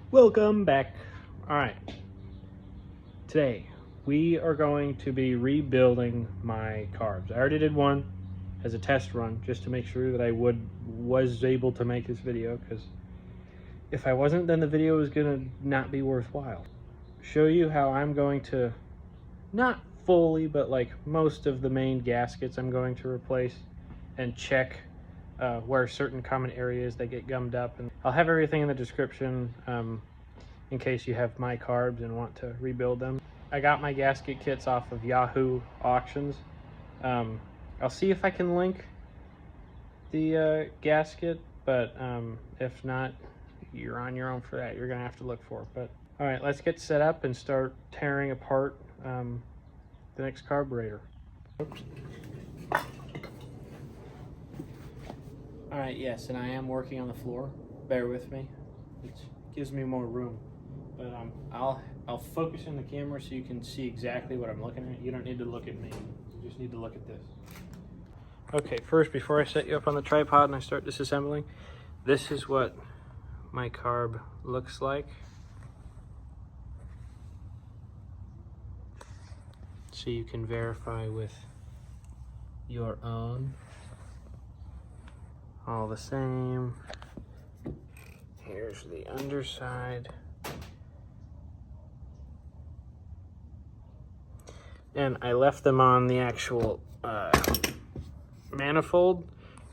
Welcome back. All right, today we are going to be rebuilding my carbs. I already did one as a test run just to make sure that I was able to make this video, because if I wasn't, then the video was gonna not be worthwhile. Show you how I'm going to, not fully, but like most of the main gaskets I'm going to replace, and check where certain common areas they get gummed up. And I'll have everything in the description in case you have my carbs and want to rebuild them. I got my gasket kits off of Yahoo auctions. I'll see if I can link the gasket, but if not, you're on your own for that. You're gonna have to look for it. But all right, let's get set up and start tearing apart the next carburetor. Oops. All right, yes, and I am working on the floor. Bear with me. It gives me more room. But I'll focus in the camera so you can see exactly what I'm looking at. You don't need to look at me. You just need to look at this. Okay, first, before I set you up on the tripod and I start disassembling, this is what my carb looks like. So you can verify with your own. All the same. Here's the underside. And I left them on the actual manifold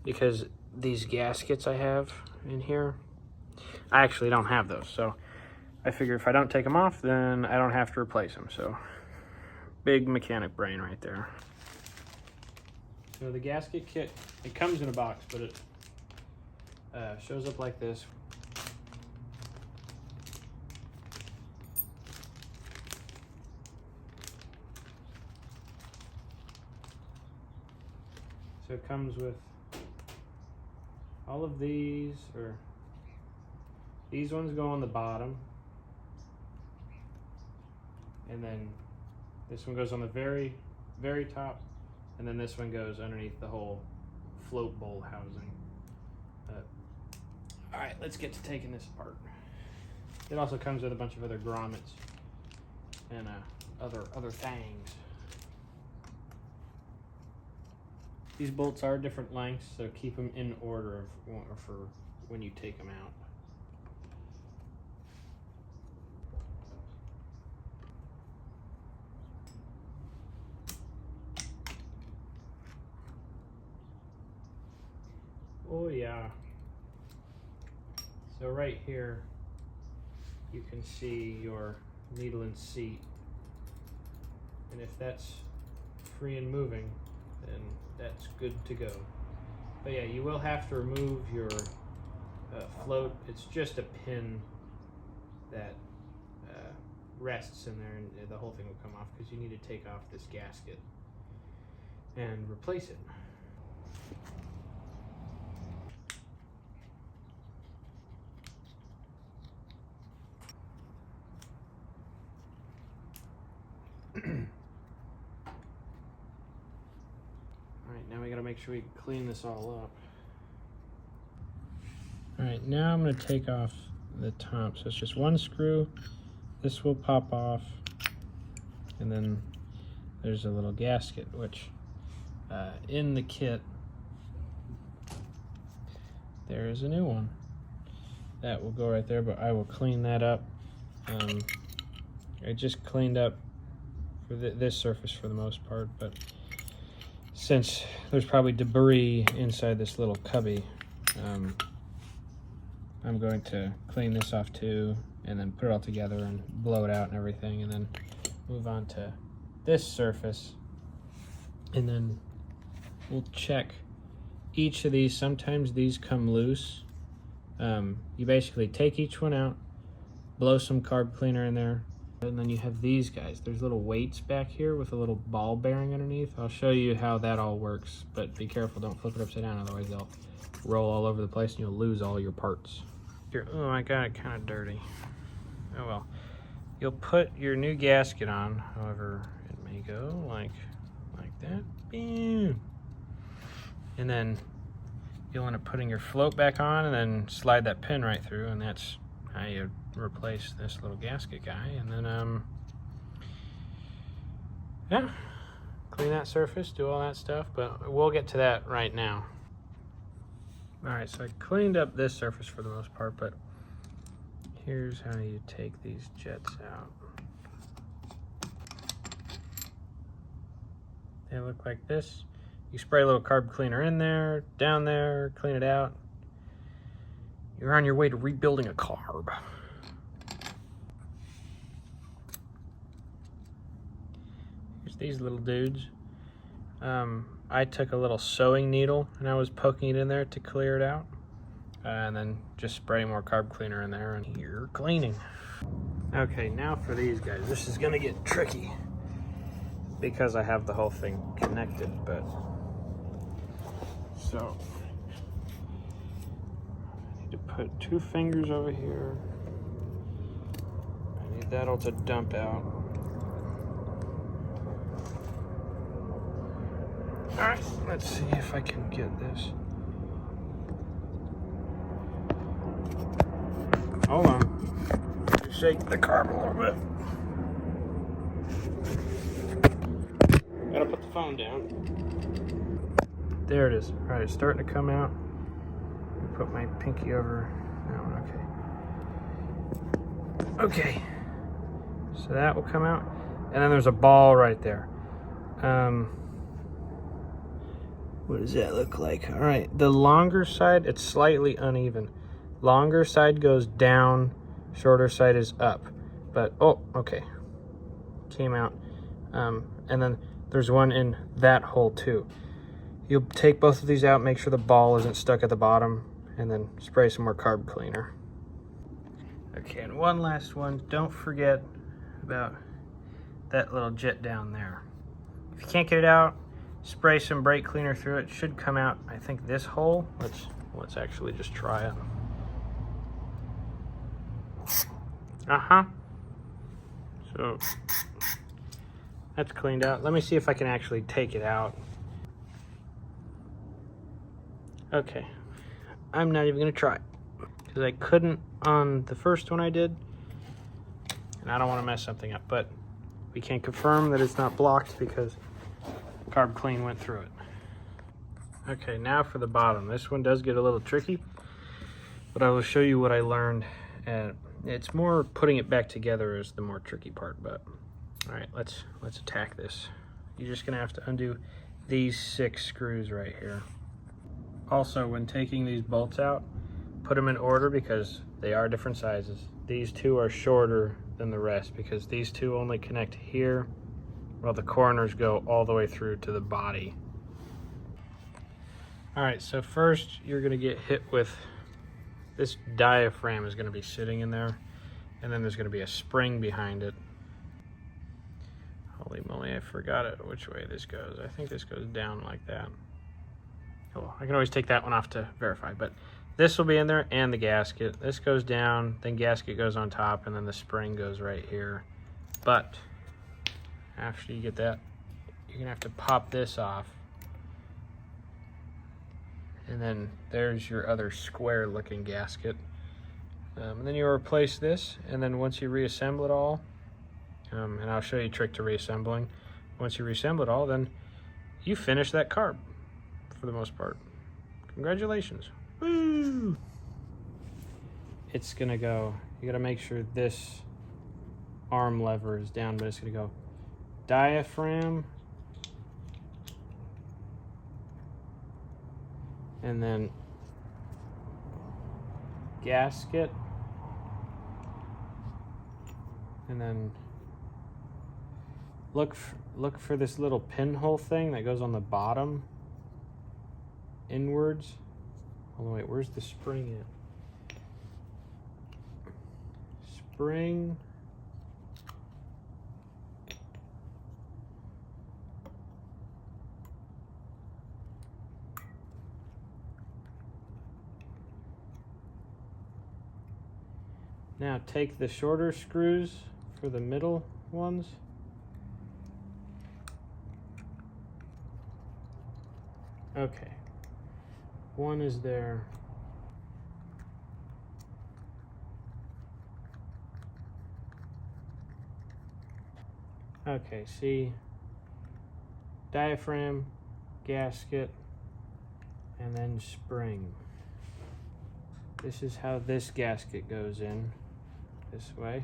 because these gaskets I have in here, I actually don't have those. So I figure if I don't take them off, then I don't have to replace them. So big mechanic brain right there. So the gasket kit, it comes in a box, but it shows up like this. So it comes with all of these, or these ones go on the bottom, and then this one goes on the very, very top, and then this one goes underneath the whole float bowl housing. All right, let's get to taking this apart. It also comes with a bunch of other grommets and other things. These bolts are different lengths, so keep them in order for when you take them out. Oh yeah. So right here, you can see your needle and seat. And if that's free and moving, then that's good to go. But yeah, you will have to remove your float. It's just a pin that rests in there, and the whole thing will come off because you need to take off this gasket and replace it. Alright, now we gotta make sure we clean this all up. Alright, now I'm gonna take off the top. So it's just one screw. This will pop off. And then there's a little gasket, which in the kit, there is a new one. That will go right there, but I will clean that up. I just cleaned up for this surface for the most part, but since there's probably debris inside this little cubby, I'm going to clean this off too, and then put it all together and blow it out and everything, and then move on to this surface, and then we'll check each of these. Sometimes these come loose. You basically take each one out, blow some carb cleaner in there, and then you have these guys. There's little weights back here with a little ball bearing underneath. I'll show you how that all works, but be careful, don't flip it upside down, otherwise they'll roll all over the place and you'll lose all your parts. Oh, I got it kind of dirty. Oh well. You'll put your new gasket on, however it may go, like that. Bam. And then you'll end up putting your float back on and then slide that pin right through, and that's you replace this little gasket guy, and then yeah, clean that surface, do all that stuff, but we'll get to that right now. All right, so I cleaned up this surface for the most part, but here's how you take these jets out. They look like this. You spray a little carb cleaner in there, down there, clean it out. You're on your way to rebuilding a carb. Here's these little dudes. I took a little sewing needle and I was poking it in there to clear it out. And then just spray more carb cleaner in there and you're cleaning. Okay, now for these guys. This is gonna get tricky because I have the whole thing connected, but so I need to put 2 fingers over here. I need that all to dump out. All right, let's see if I can get this. Hold on. Shake the carb a little bit. Gotta put the phone down. There it is. All right, it's starting to come out. Put my pinky over that one. Okay, so that will come out, and then there's a ball right there. What does that look like? All right, the longer side, it's slightly uneven. Longer side goes down, shorter side is up. But oh, okay, came out. And then there's one in that hole too. You'll take both of these out, make sure the ball isn't stuck at the bottom, and then spray some more carb cleaner. Okay, and one last one. Don't forget about that little jet down there. If you can't get it out, spray some brake cleaner through it. It should come out, I think, this hole. Let's actually just try it. So that's cleaned out. Let me see if I can actually take it out. Okay, I'm not even gonna try because I couldn't on the first one I did, and I don't want to mess something up, but we can confirm that it's not blocked because Carb Clean went through it. Okay, now for the bottom. This one does get a little tricky, but I will show you what I learned. And it's more putting it back together is the more tricky part, but all right, let's attack this. You're just gonna have to undo these 6 screws right here. Also, when taking these bolts out, put them in order because they are different sizes. These 2 are shorter than the rest because these 2 only connect here while the corners go all the way through to the body. All right, so first you're gonna get hit with this diaphragm is gonna be sitting in there, and then there's gonna be a spring behind it. Holy moly, I forgot it which way this goes. I think this goes down like that. Oh, I can always take that one off to verify, but this will be in there and the gasket. This goes down, then gasket goes on top, and then the spring goes right here. But after you get that, you're gonna have to pop this off. And then there's your other square looking gasket. And then you replace this, and then once you reassemble it all, and I'll show you a trick to reassembling. Once you reassemble it all, then you finish that carb for the most part. Congratulations. Woo! It's gonna go, you gotta make sure this arm lever is down, but it's gonna go diaphragm, and then gasket, and then look for this little pinhole thing that goes on the bottom inwards. Oh wait, where's the spring at? Spring. Now take the shorter screws for the middle ones. Okay, one is there. Okay, see, diaphragm, gasket, and then spring. This is how this gasket goes in, this way.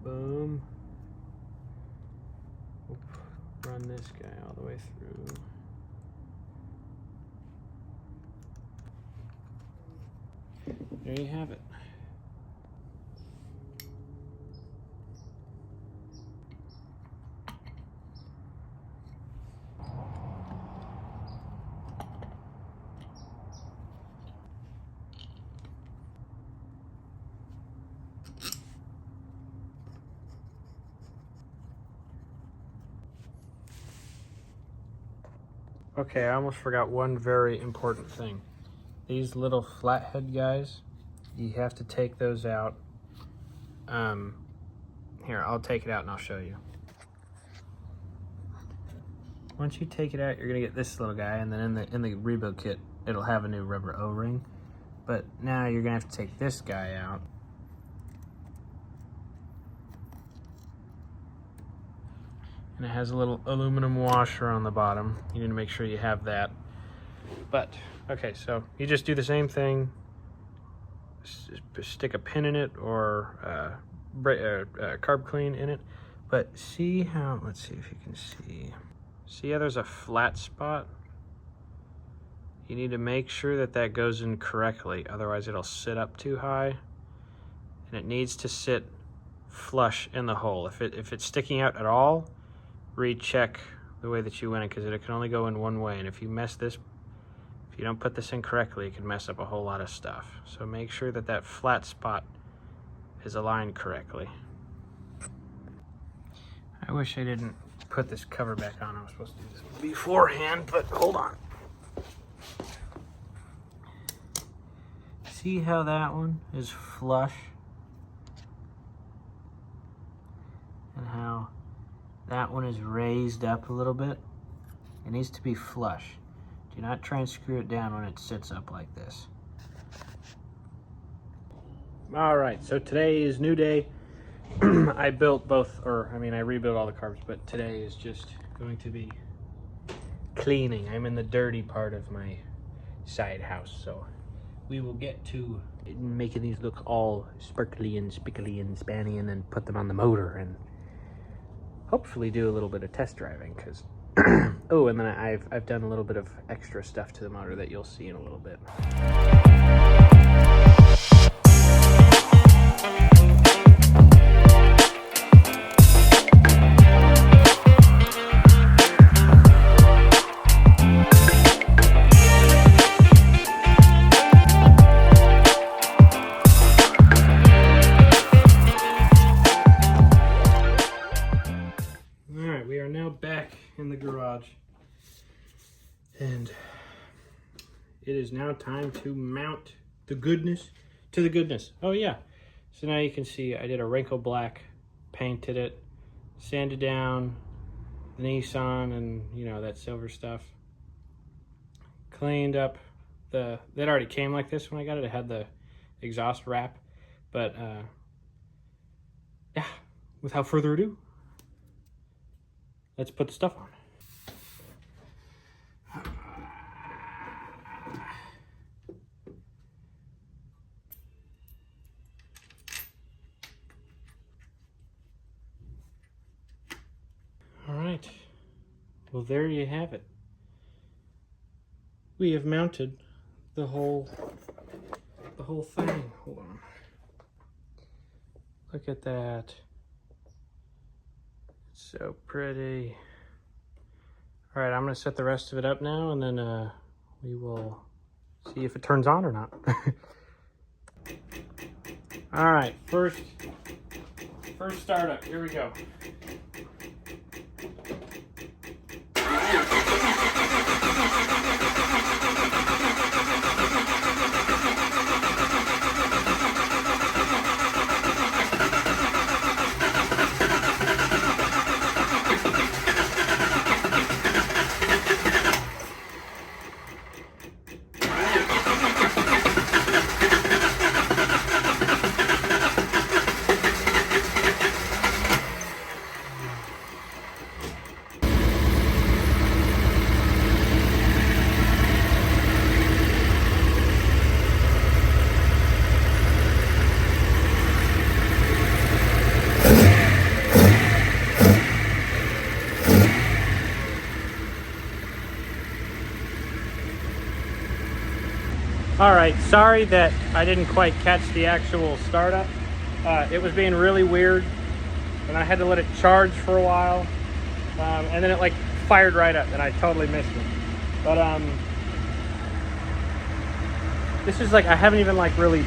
Boom. Oop. Run this guy all the way through. There you have it. Okay, I almost forgot one very important thing. These little flathead guys, you have to take those out. Here, I'll take it out and I'll show you. Once you take it out, you're gonna get this little guy, and then in the rebuild kit, it'll have a new rubber O-ring. But now you're gonna have to take this guy out. And it has a little aluminum washer on the bottom. You need to make sure you have that. But, okay, so you just do the same thing. Stick a pin in it or carb clean in it. But see how, let's see if you can see. See how there's a flat spot? You need to make sure that that goes in correctly. Otherwise it'll sit up too high. And it needs to sit flush in the hole. If it's sticking out at all, recheck the way that you went it, because it can only go in one way. And if you don't put this in correctly, it can mess up a whole lot of stuff. So make sure that that flat spot is aligned correctly. I wish I didn't put this cover back on. I was supposed to do this beforehand, but hold on. See how that one is flush? And how that one is raised up a little bit? It needs to be flush. Do not try and screw it down when it sits up like this. All right, so today is new day. I built both, I rebuilt all the carbs, but today is just going to be cleaning. I'm in the dirty part of my side house, so we will get to making these look all sparkly and spickly and spanny, and then put them on the motor and hopefully do a little bit of test driving, because oh, and then I've done a little bit of extra stuff to the motor that you'll see in a little bit. We are now back in the garage, and it is now time to mount the goodness to the goodness. Oh yeah, so now you can see I did a wrinkle black, painted it, sanded down the Nissan and that silver stuff, cleaned up that already came like this when I got it. It had the exhaust wrap, but yeah, without further ado, let's put the stuff on. All right, well, there you have it. We have mounted the whole thing. Hold on. Look at that. So pretty. All right, I'm gonna set the rest of it up now, and then we will see if it turns on or not. All right, first startup, here we go. All right, sorry that I didn't quite catch the actual startup. It was being really weird, and I had to let it charge for a while, and then it like fired right up, and I totally missed it. But this is like, I haven't even like really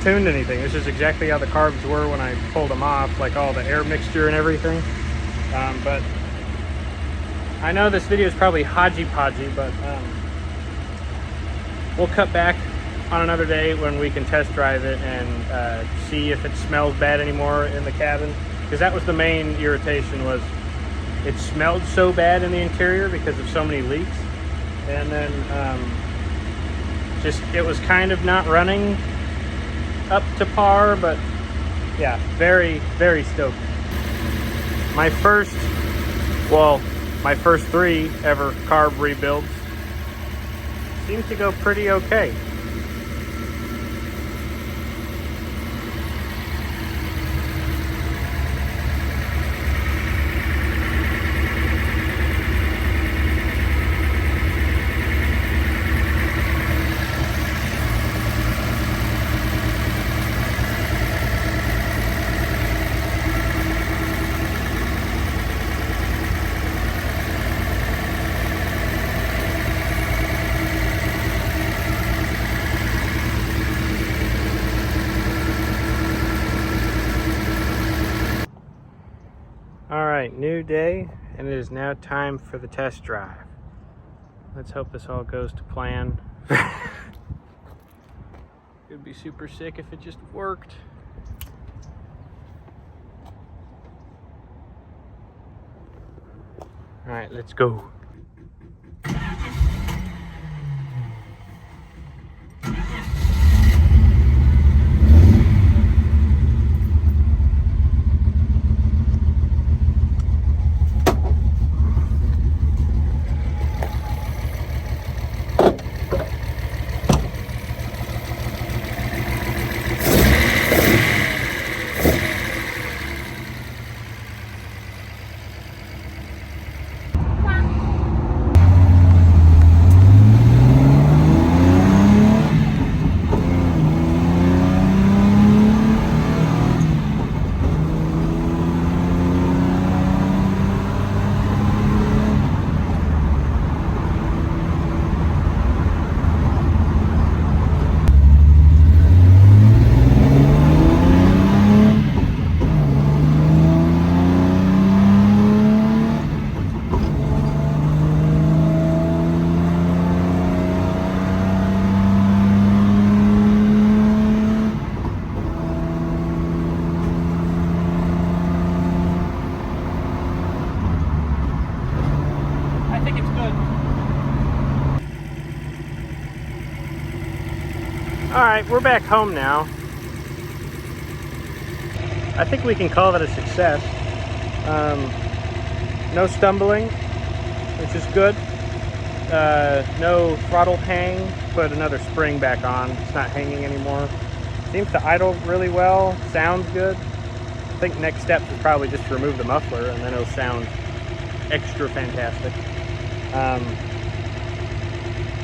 tuned anything. This is exactly how the carbs were when I pulled them off, like all the air mixture and everything. But I know this video is probably hodgy-podgy, but we'll cut back on another day when we can test drive it and see if it smells bad anymore in the cabin, because that was the main irritation, was it smelled so bad in the interior because of so many leaks. And then just, it was kind of not running up to par. But yeah, very, very stoked. My first 3 ever carb rebuilds seem to go pretty okay. Alright, new day, and it is now time for the test drive. Let's hope this all goes to plan. It would be super sick if it just worked. Alright, let's go. Alright, we're back home now. I think we can call that a success. No stumbling, which is good. No throttle hang. Put another spring back on. It's not hanging anymore. Seems to idle really well. Sounds good. I think next step is probably just to remove the muffler, and then it'll sound extra fantastic.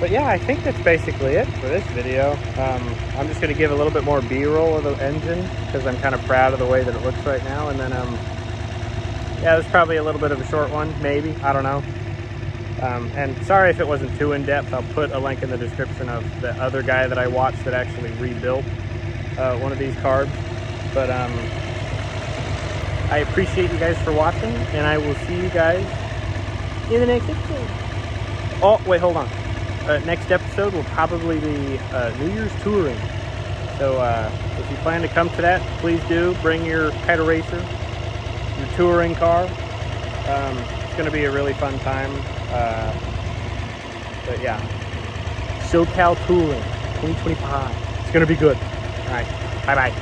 But yeah, I think that's basically it for this video. I'm just going to give a little bit more B-roll of the engine, because I'm kind of proud of the way that it looks right now. And then, yeah, it was probably a little bit of a short one, maybe. I don't know. And sorry if it wasn't too in-depth. I'll put a link in the description of the other guy that I watched that actually rebuilt one of these carbs. But I appreciate you guys for watching, and I will see you guys in the next episode. Oh, wait, hold on. Next episode will probably be New Year's touring. So if you plan to come to that, please do. Bring your Carburetor, your touring car. It's going to be a really fun time. But yeah, SoCal Touring 2025. It's going to be good. All right, bye-bye.